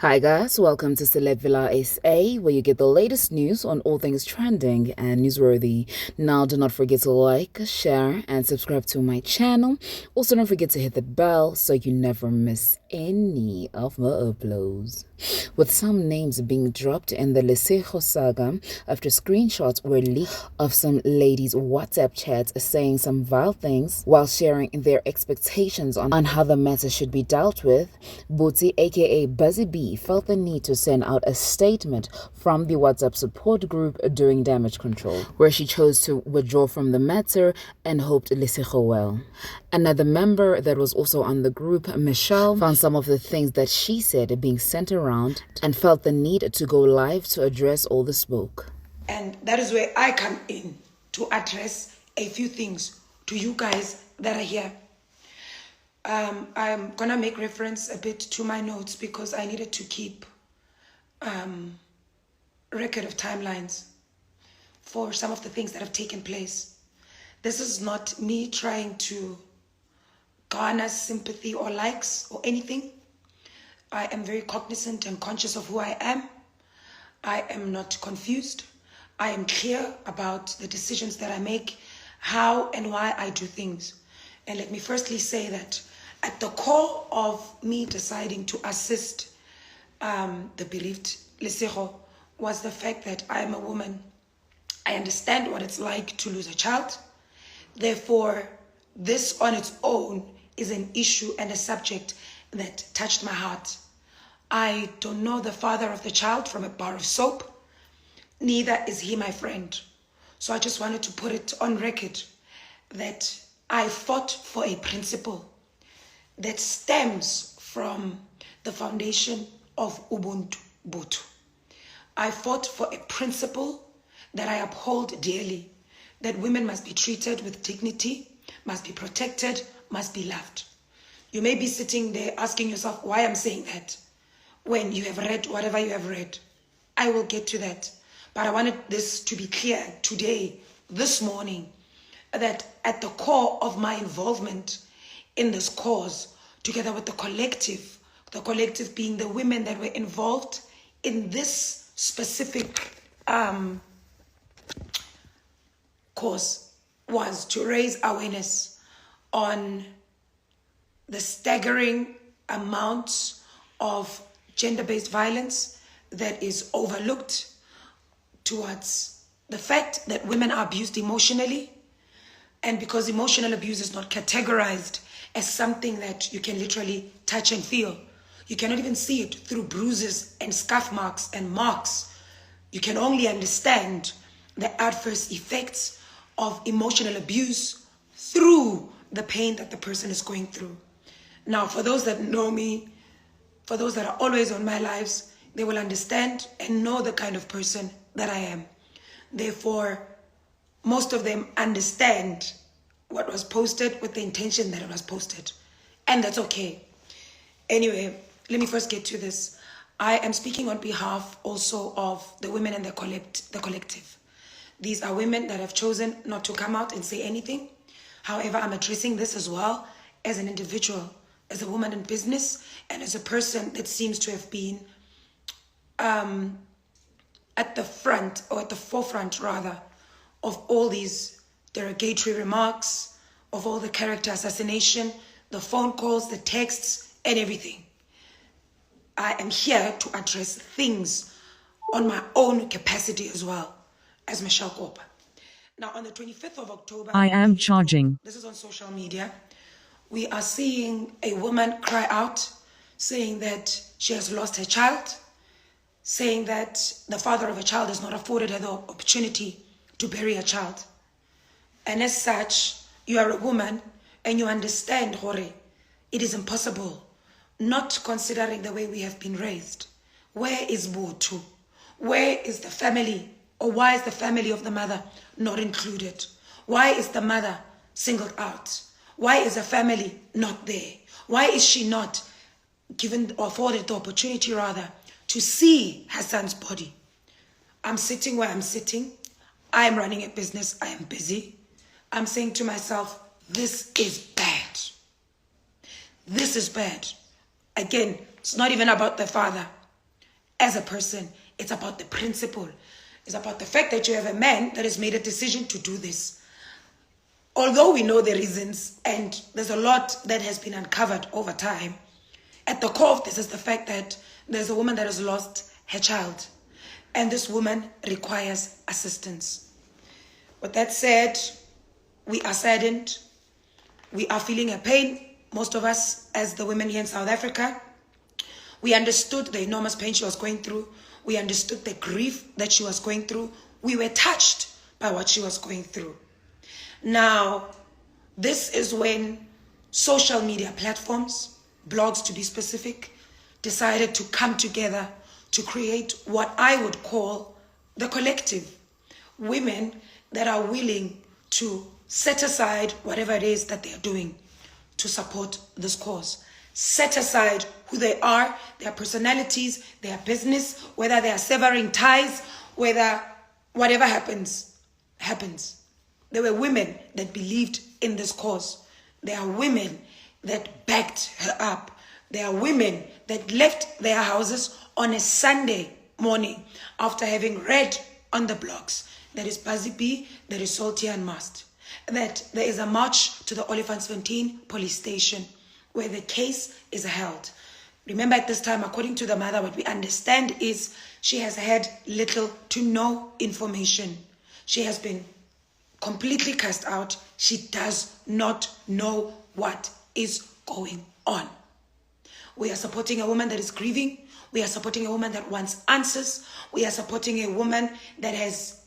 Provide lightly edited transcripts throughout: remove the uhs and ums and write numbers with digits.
Hi guys, welcome to Celeb Villa SA, where you get the latest news on all things trending and newsworthy. Now, do not forget to like, share, and subscribe to my channel. Also, don't forget to hit the bell so you never miss any of my uploads. With some names being dropped in the Lesego saga after screenshots were leaked of some ladies' WhatsApp chats saying some vile things while sharing their expectations on how the matter should be dealt with, Bootsy aka Buzzy B felt the need to send out a statement from the WhatsApp support group during damage control, where she chose to withdraw from the matter and hoped Lesego well. Another member that was also on the group, Michelle, found some of the things that she said being sent around and felt the need to go live to address all the smoke. And that is where I come in to address a few things to you guys that are here. I'm gonna make reference a bit to my notes because I needed to keep record of timelines for some of the things that have taken place. This is not me trying to garner sympathy or likes or anything. I am very cognizant and conscious of who I am. I am not confused. I am clear about the decisions that I make, how and why I do things. And let me firstly say that at the core of me deciding to assist the bereaved Lesego was the fact that I am a woman. I understand what it's like to lose a child. Therefore, this on its own is an issue and a subject that touched my heart. I don't know the father of the child from a bar of soap. Neither is he my friend. So I just wanted to put it on record that I fought for a principle that stems from the foundation of Ubuntu Butu. I fought for a principle that I uphold dearly, that women must be treated with dignity, must be protected, must be loved. You may be sitting there asking yourself why I'm saying that when you have read whatever you have read. I will get to that. But I wanted this to be clear today, this morning, that at the core of my involvement in this cause, together with the collective being the women that were involved in this specific cause, was to raise awareness on the staggering amounts of gender-based violence that is overlooked towards the fact that women are abused emotionally. And because emotional abuse is not categorized as something that you can literally touch and feel, you cannot even see it through bruises and scuff marks and marks. You can only understand the adverse effects of emotional abuse through the pain that the person is going through. Now, for those that know me, for those that are always on my lives, they will understand and know the kind of person that I am. Therefore, most of them understand what was posted with the intention that it was posted. And that's okay. Anyway, let me first get to this. I am speaking on behalf also of the women in the collective. These are women that have chosen not to come out and say anything. However, I'm addressing this as well as an individual, as a woman in business, and as a person that seems to have been at the front, or at the forefront rather, of all these derogatory remarks, of all the character assassination, the phone calls, the texts, and everything. I am here to address things on my own capacity as well as Michelle Kopa. Now, on the 25th of October, I am charging. This is on social media. We are seeing a woman cry out, saying that she has lost her child, saying that the father of a child has not afforded her the opportunity to bury a child. And as such, you are a woman and you understand, Hore, it is impossible, not considering the way we have been raised. Where is Butu? Where is the family? Or why is the family of the mother not included? Why is the mother singled out? Why is the family not there? Why is she not given or afforded the opportunity rather to see her son's body? I'm sitting where I'm sitting. I am running a business. I am busy. I'm saying to myself, this is bad. This is bad. Again, it's not even about the father. as a person. It's about the principle. It's about the fact that you have a man that has made a decision to do this. Although we know the reasons, and there's a lot that has been uncovered over time, at the core of this is the fact that there's a woman that has lost her child, and this woman requires assistance. With that said, we are saddened. We are feeling a pain, most of us, as the women here in South Africa. We understood the enormous pain she was going through. We understood the grief that she was going through. We were touched by what she was going through. Now, this is when social media platforms, blogs to be specific, decided to come together to create what I would call the collective. Women that are willing to set aside whatever it is that they are doing to support this cause. Set aside who they are, their personalities, their business, whether they are severing ties, whether whatever happens. There were women that believed in this cause. There are women that backed her up. There are women that left their houses on a Sunday morning after having read on the blogs that is Buzzy B, that is Salty and Must, that there is a march to the Olifantsfontein police station where the case is held. Remember, at this time, according to the mother, what we understand is she has had little to no information. She has been completely cast out. She does not know what is going on. We are supporting a woman that is grieving. We are supporting a woman that wants answers. We are supporting a woman that has,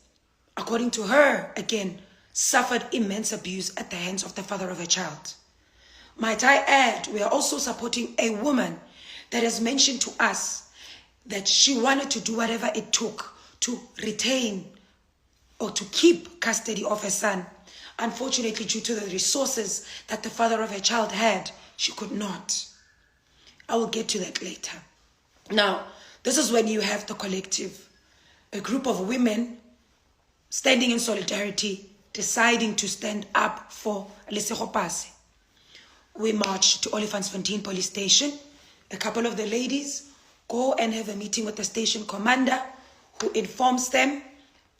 according to her, again, suffered immense abuse at the hands of the father of a child. Might I add, we are also supporting a woman that has mentioned to us that she wanted to do whatever it took to retain or to keep custody of her son. Unfortunately, due to the resources that the father of her child had, she could not. I will get to that later. Now, this is when you have the collective, a group of women standing in solidarity, deciding to stand up for Lesego Pase. We march to Olifantsfontein police station. A couple of the ladies go and have a meeting with the station commander, who informs them,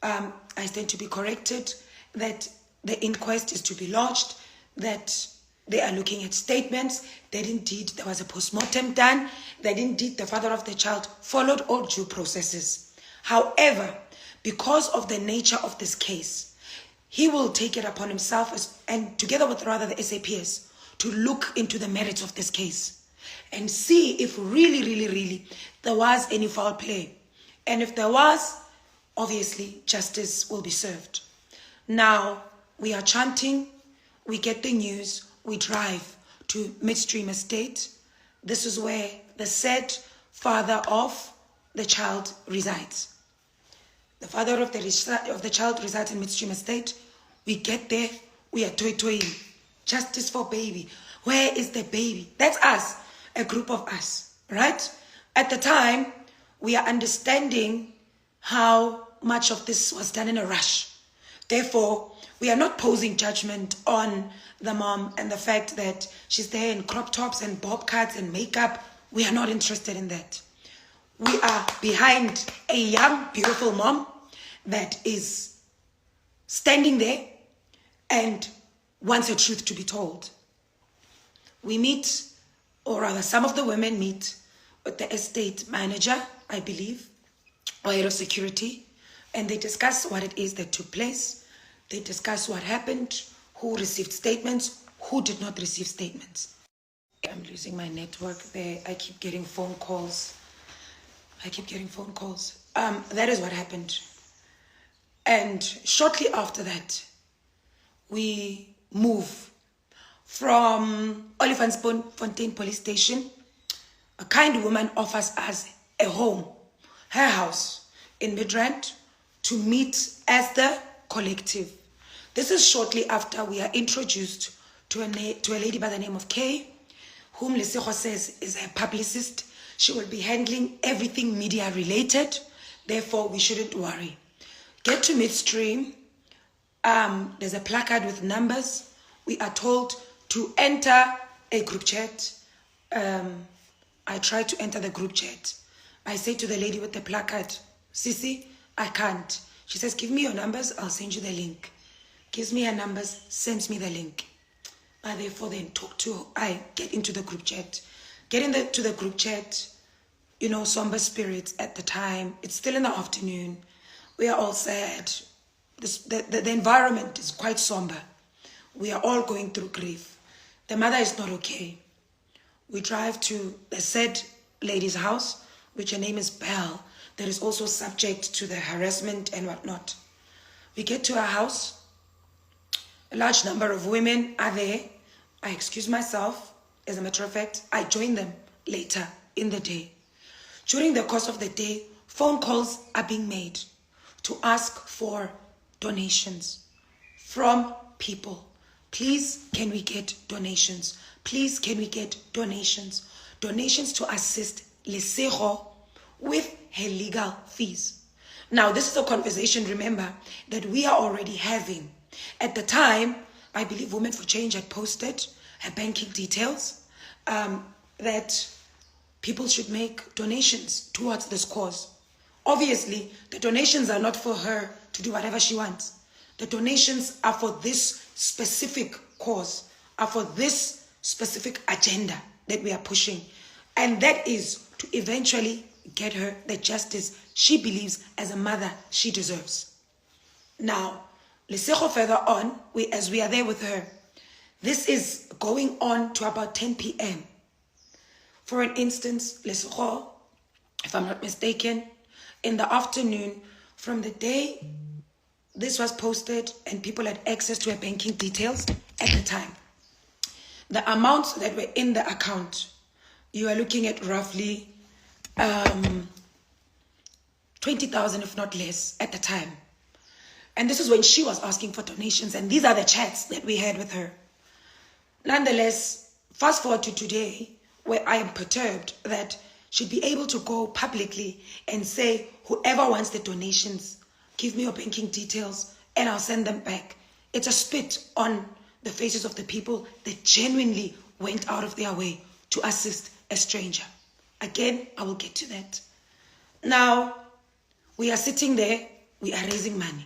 I stand to be corrected, that the inquest is to be lodged, that they are looking at statements, that indeed there was a postmortem done, that indeed the father of the child followed all due processes. However, because of the nature of this case, he will take it upon himself, and together with rather the SAPS, to look into the merits of this case and see if really there was any foul play. And if there was, obviously justice will be served. Now, we are chanting, we get the news, we drive to Midstream Estate. This is where the said father of the child resides. The father of the child resides in Midstream Estate. We get there, we are toy-toying. Justice for baby. Where is the baby? That's us, a group of us, right? At the time, we are understanding how much of this was done in a rush. Therefore, we are not posing judgment on the mom and the fact that she's there in crop tops and bob cuts and makeup. We are not interested in that. We are behind a young, beautiful mom that is standing there and wants the truth to be told. We meet, or rather some of the women meet with the estate manager, I believe, or head of security, and they discuss what it is that took place. They discuss what happened, who received statements, who did not receive statements. I'm losing my network there. I keep getting phone calls. That is what happened. And shortly after that, we move from Olifantsfontein police station. A kind woman offers us a home, her house in Midrand, to meet as the collective. This is shortly after we are introduced to a lady by the name of Kay, whom Lesego says is a publicist. She will be handling everything media related. Therefore, we shouldn't worry. Get to midstream. There's a placard with numbers. We are told to enter a group chat. I tried to enter the group chat. I say to the lady with the placard, Sissy, I can't. She says, give me your numbers, I'll send you the link. Gives me her numbers, sends me the link. I therefore then I get into the group chat. To the group chat, somber spirits at the time. It's still in the afternoon. We are all sad. The environment is quite somber. We are all going through grief. The mother is not okay. We drive to the said lady's house, which her name is Belle, that is also subject to the harassment and whatnot. We get to her house. A large number of women are there. I excuse myself. As a matter of fact, I join them later in the day. During the course of the day, phone calls are being made to ask for donations from people. Please, can we get donations? Please, can we get donations? Donations to assist Lesego with her legal fees. Now, this is a conversation, remember, that we are already having. At the time, I believe Women for Change had posted her banking details, that people should make donations towards this cause. Obviously, the donations are not for her to do whatever she wants. The donations are for this specific cause, are for this specific agenda that we are pushing. And that is to eventually get her the justice she believes as a mother she deserves. Now, Lesego further on, as we are there with her, this is going on to about 10 p.m. For an instance, Lesego, if I'm not mistaken, in the afternoon, from the day this was posted and people had access to her banking details at the time, the amounts that were in the account, you are looking at roughly 20,000, if not less, at the time. And this is when she was asking for donations, and these are the chats that we had with her. Nonetheless, fast forward to today, where I am perturbed that she'd be able to go publicly and say, whoever wants the donations, give me your banking details and I'll send them back. It's a spit on the faces of the people that genuinely went out of their way to assist a stranger. Again, I will get to that. Now, we are sitting there, we are raising money.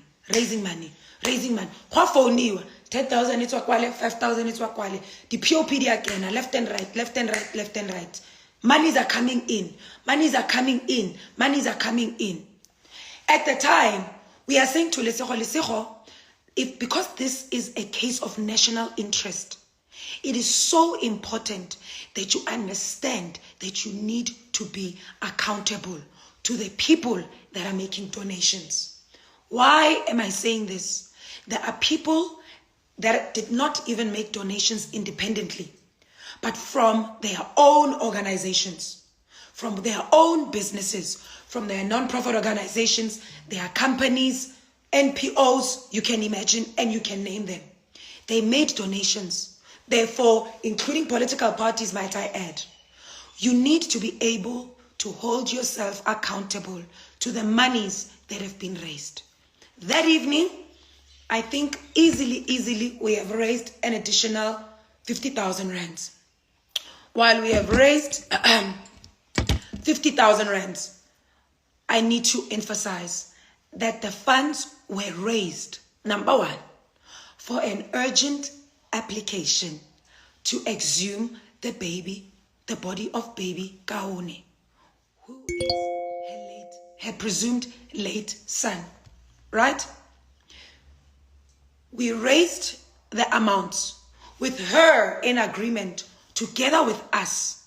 Kwa phone 10,000 it's wakwale, 5,000 it's wakwale. The POP again, left and right. Monies are coming in. At the time, we are saying to Lesego, because this is a case of national interest, it is so important that you understand that you need to be accountable to the people that are making donations. Why am I saying this? There are people that did not even make donations independently, but from their own organizations, from their own businesses, from their non-profit organizations, their companies, NPOs, you can imagine, and you can name them. They made donations. Therefore, including political parties, might I add, you need to be able to hold yourself accountable to the monies that have been raised. That evening, I think easily we have raised an additional 50,000 rands. While we have raised 50,000 rands, I need to emphasize that the funds were raised, number one, for an urgent application to exhume the body of baby Kaone, who is her presumed late son, right? We raised the amounts with her in agreement together with us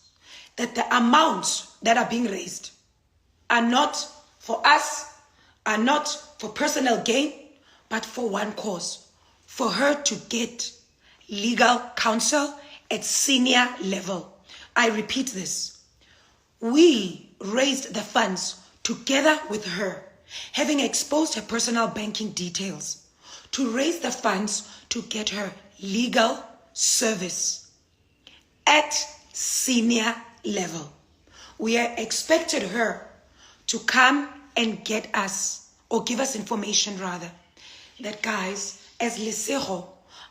that the amounts that are being raised are not for us, are not for personal gain, but for one cause, for her to get legal counsel at senior level. I repeat this. We raised the funds together with her, having exposed her personal banking details, to raise the funds to get her legal service at senior level. We expected her to come and get us, or give us information rather, that guys, as Lesego,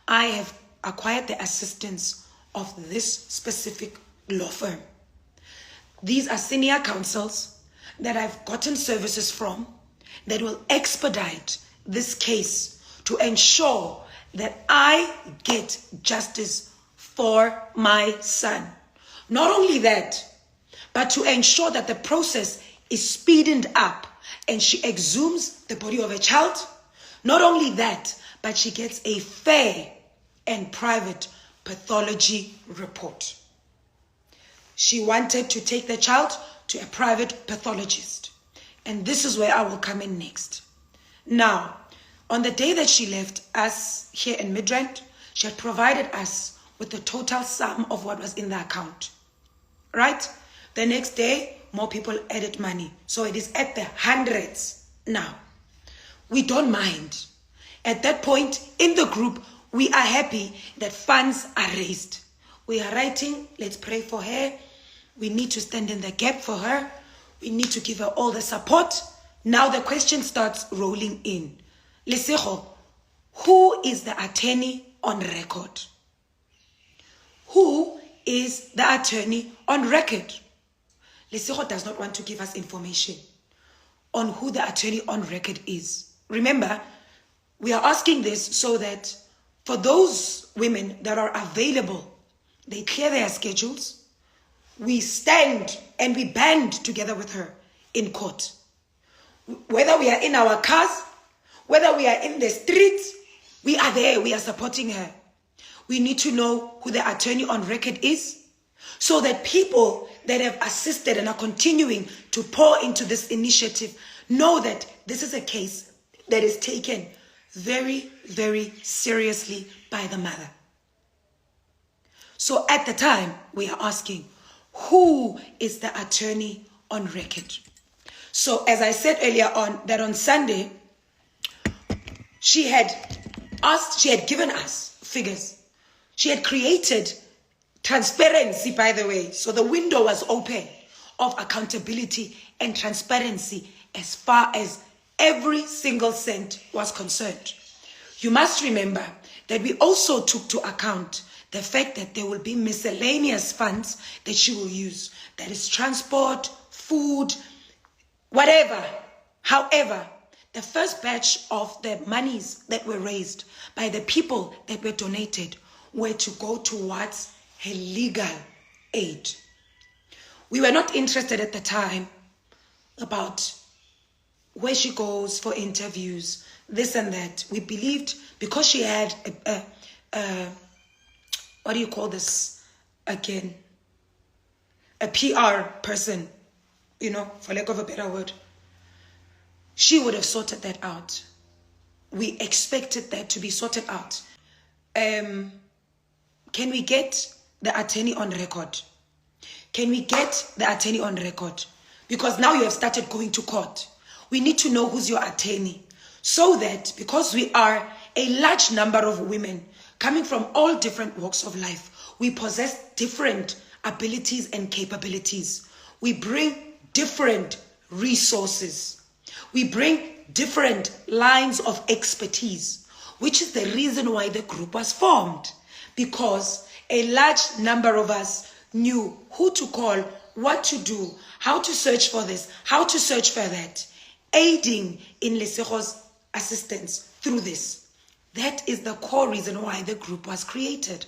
I have acquired the assistance of this specific law firm. These are senior counsels. that I've gotten services from that will expedite this case to ensure that I get justice for my son. Not only that, but to ensure that the process is speeded up and she exhumes the body of a child. Not only that, but she gets a fair and private pathology report. She wanted to take the child to a private pathologist. And this is where I will come in next. Now, on the day that she left us here in Midrand, she had provided us with the total sum of what was in the account. Right? The next day, more people added money. So it is at the hundreds now. We don't mind. At that point in the group, we are happy that funds are raised. We are writing, let's pray for her. We need to stand in the gap for her. We need to give her all the support. Now the question starts rolling in. Lesego, who is the attorney on record? Who is the attorney on record? Lesego does not want to give us information on who the attorney on record is. Remember, we are asking this so that for those women that are available, they clear their schedules. We stand and we band together with her in court. Whether we are in our cars, whether we are in the streets, we are there, we are supporting her. We need to know who the attorney on record is so that people that have assisted and are continuing to pour into this initiative know that this is a case that is taken very, very seriously by the mother. So at the time, we are asking, who is the attorney on record? So as I said earlier on, that on Sunday, she had given us figures. She had created transparency, by the way. So the window was open of accountability and transparency as far as every single cent was concerned. You must remember that we also took to account the fact that there will be miscellaneous funds that she will use. That is transport, food, whatever. However, the first batch of the monies that were raised by the people that were donated were to go towards her legal aid. We were not interested at the time about where she goes for interviews, this and that. We believed because she had what do you call this again? A PR person, for lack of a better word. She would have sorted that out. We expected that to be sorted out. Can we get the attorney on record? Can we get the attorney on record? Because now you have started going to court. We need to know who's your attorney. So that, because we are a large number of women coming from all different walks of life, we possess different abilities and capabilities. We bring different resources. We bring different lines of expertise, which is the reason why the group was formed. Because a large number of us knew who to call, what to do, how to search for this, how to search for that, aiding in Lesego's assistance through this. That is the core reason why the group was created.